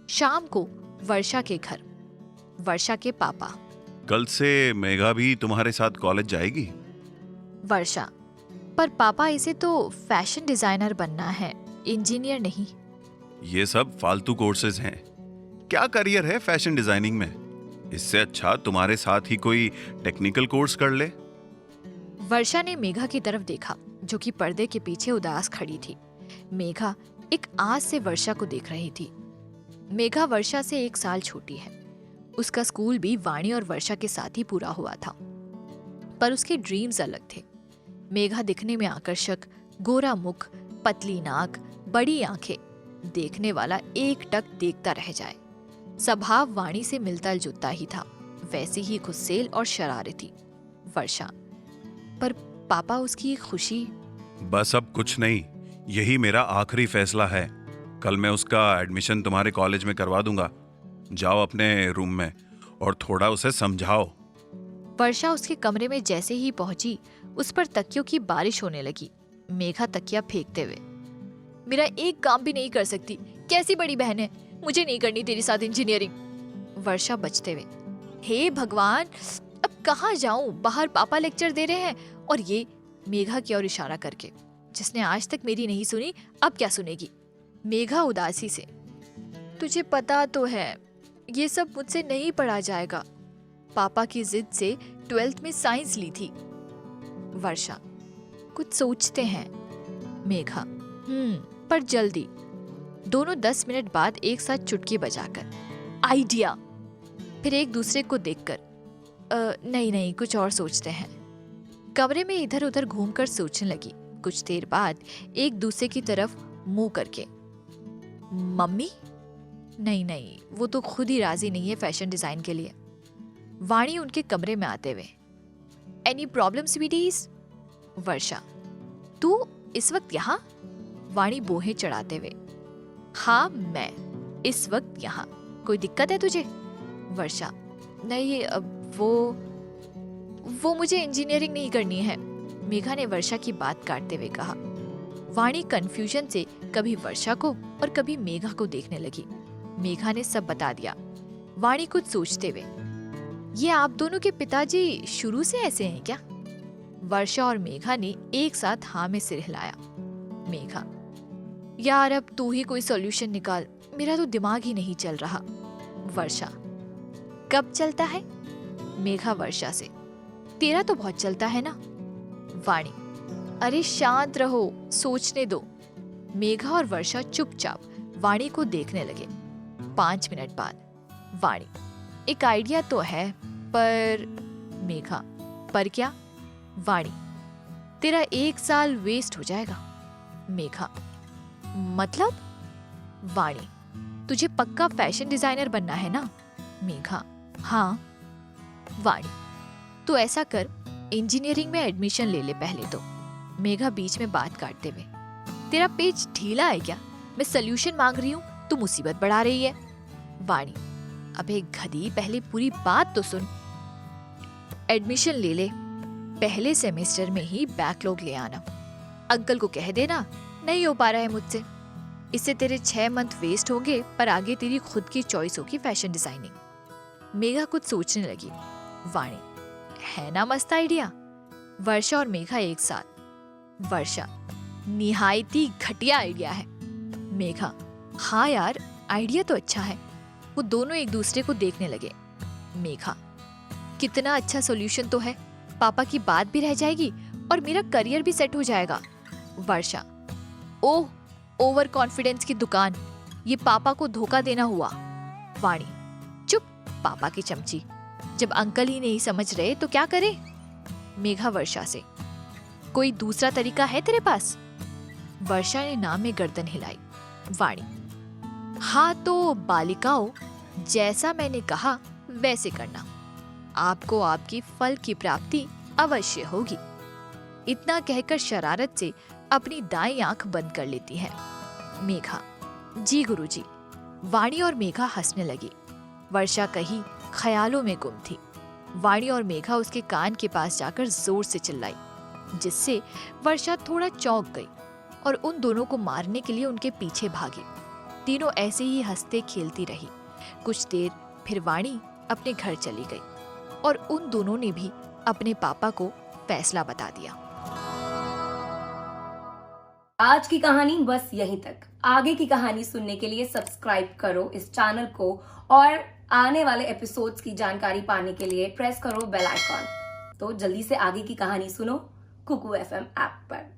शाम को वर्षा के घर। वर्षा के पापा। कल से मेघा भी तुम्हारे साथ कॉलेज जाएगी? वर्षा, पर पापा इसे तो फैशन डिजाइनर बनना है, इंजीनियर नहीं। ये सब फालतू कोर्सेज हैं। क्या करियर है फैशन डिजाइनिंग में? इससे अच्छा तुम्हारे साथ ही कोई टेक्निकल कोर्स कर ले। वर्षा ने मेघा की तरफ देखा, जो कि पर्दे के पीछे उदास खड़ी थी। मेघा एक आस से वर्षा को देख रही थी। मेघा वर्षा से 1 साल छोटी है। उसका स्कूल भी वाणी और वर्षा के साथ ही पूरा हुआ था, पर उसके ड्रीम्स अलग थे। मेघा दिखने में आकर्षक, गोरा मुख, पतली नाक, बड़ी आंखें, देखने वाला एकटक देखता रह जाए। स्वभाव वाणी से मिलता जुलता ही था, वैसी ही गुस्सेल और शरारती वर्षा। पर पापा उसकी खुशी। बस अब कुछ नहीं, यही मेरा आखिरी फैसला है। कल मैं उसका एडमिशन तुम्हारे कॉलेज में करवा दूंगा। जाओ अपने रूम में और थोड़ा उसे समझाओ। वर्षा उसके कमरे में जैसे ही पहुंची, उस पर तकियों की बारिश होने लगी। मेघा तकिया फेंकते हुए, मेरा एक काम भी नहीं कर सकती, कैसी बड़ी बहन है, मुझे नहीं करनी तेरे साथ इंजीनियरिंग। वर्षा बचते हुए, हे भगवान, अब कहाँ जाऊं, बाहर पापा लेक्चर दे रहे हैं और ये मेघा की ओर इशारा करके, जिसने आज तक मेरी नहीं सुनी अब क्या सुनेगी। मेघा उदासी से, तुझे पता तो है ये सब मुझसे नहीं पढ़ा जाएगा। पापा की जिद से 12th में साइंस ली थी। वर्षा, कुछ सोचते हैं। मेघा, पर जल्दी। दोनों 10 मिनट बाद एक साथ चुटकी बजाकर, आइडिया। फिर एक दूसरे को देखकर, नहीं कुछ और सोचते हैं। कमरे में इधर उधर घूमकर सोचने लगी। कुछ देर बाद एक दूसरे की तरफ मुंह करके, मम्मी? नहीं, वो तो खुद ही राजी नहीं है फैशन डिजाइन के लिए। वाणी उनके कमरे में आते हुए, एनी प्रॉब्लम स्वीटीज? वर्षा, तू इस वक्त यहाँ? वाणी बोहे चढ़ाते हुए, हाँ मैं इस वक्त यहाँ, कोई दिक्कत है तुझे? वर्षा, नहीं, वो मुझे इंजीनियरिंग नहीं करनी है। मेघा ने वर्षा की बात काटते हुए कहा। वाणी कंफ्यूजन से कभी वर्षा को और कभी मेघा को देखने लगी। मेघा ने सब बता दिया। वाणी कुछ सोचते हुए, ये आप दोनों के पिताजी शुरू से ऐसे हैं क्या? वर्षा और मेघा ने एक साथ हाँ में सिर हिलाया। मेघा, यार अब तू ही कोई सॉल्यूशन निकाल, मेरा तो दिमाग ही नहीं चल रहा। वर्षा, कब चलता है? मेघा वर्षा से, तेरा तो बहुत चलता है ना। वाणी, अरे शांत रहो, सोचने दो। मेघा और वर्षा चुपचाप वाणी को देखने लगे। 5 मिनट बाद, वाणी, एक आइडिया तो है, पर। मेघा, पर क्या? वाणी, तेरा 1 साल वेस्ट हो जाएगा। मेघा, मतलब? वाणी, तुझे पक्का फैशन डिजाइनर बनना है ना? मेघा, हाँ। वाणी, तो ऐसा कर, इंजीनियरिंग में एडमिशन ले ले पहले तो। मेघा बीच में बात काटते हुए, तेरा पेज ढीला है क्या? मैं सल्यूशन मांग रही हूँ, तू मुसीबत बढ़ा रही है। वाणी, अबे गधी, पहले पूरी बात तो सुन। एडमिशन ले ले, पहले सेमेस्टर में ही बैकलॉग ले आना। अंकल को कह देना नहीं हो पा रहा है मुझसे। इससे तेरे 6 मंथ वेस्ट होंगे, पर आगे तेरी खुद की चॉइस होगी फैशन डिजाइनिंग। मेघा कुछ सोचने लगी। वाणी, है ना मस्त आइडिया? वर्षा और मेघा एक साथ। वर्षा, निहायती घटिया आइडिया है। मेघा, हाँ यार, आइडिया तो अच्छा है। वो दोनों एक दूसरे को देखने लगे। मेघा, कितना अच्छा सॉल्यूशन तो है, पापा की बात भी रह जाएगी और मेरा करियर भी सेट हो जाएगा। वर्षा, ओह, ओवर कॉन्फिडेंस की दुकान, ये पापा को धोखा देना हुआ। वाणी, चुप, पापा की चमची, जब अंकल ही नहीं समझ रहे तो क्या करे? मेघा वर्षा से, कोई दूसरा तरीका है तेरे पास? वर्षा ने नाम में गर्दन हिलाई। वाणी, हाँ तो बालिकाओं, जैसा मैंने कहा वैसे करना, आपको आपकी फल की प्राप्ति अवश्य होगी। इतना कहकर शरारत से अपनी दाईं आंख बंद कर लेती है। मेघा, जी गुरुजी। वाणी और मेघा हंसने लगी। वर्षा कहीं ख्यालों में गुम थी। वाणी और मेघा उसके कान के पास जाकर जोर से चिल्लाई, जिससे वर्षा थोड़ा चौंक गई और उन दोनों को मारने के लिए उनके पीछे भागी। तीनों ऐसे ही हंसते खेलती रही। कुछ देर फिर वाणी अपने घर चली गई और उन दोनों ने भी अपने पापा को फैसला बता दिया। आज की कहानी बस यहीं तक। आगे की कहानी सुनने के लिए सब्सक्राइब करो इस चैनल को और आने वाले एपिसोड्स की जानकारी पाने के लिए प्रेस करो बेल आइकॉन। तो जल्दी से आगे की कहानी सुनो कुकू FM ऐप पर।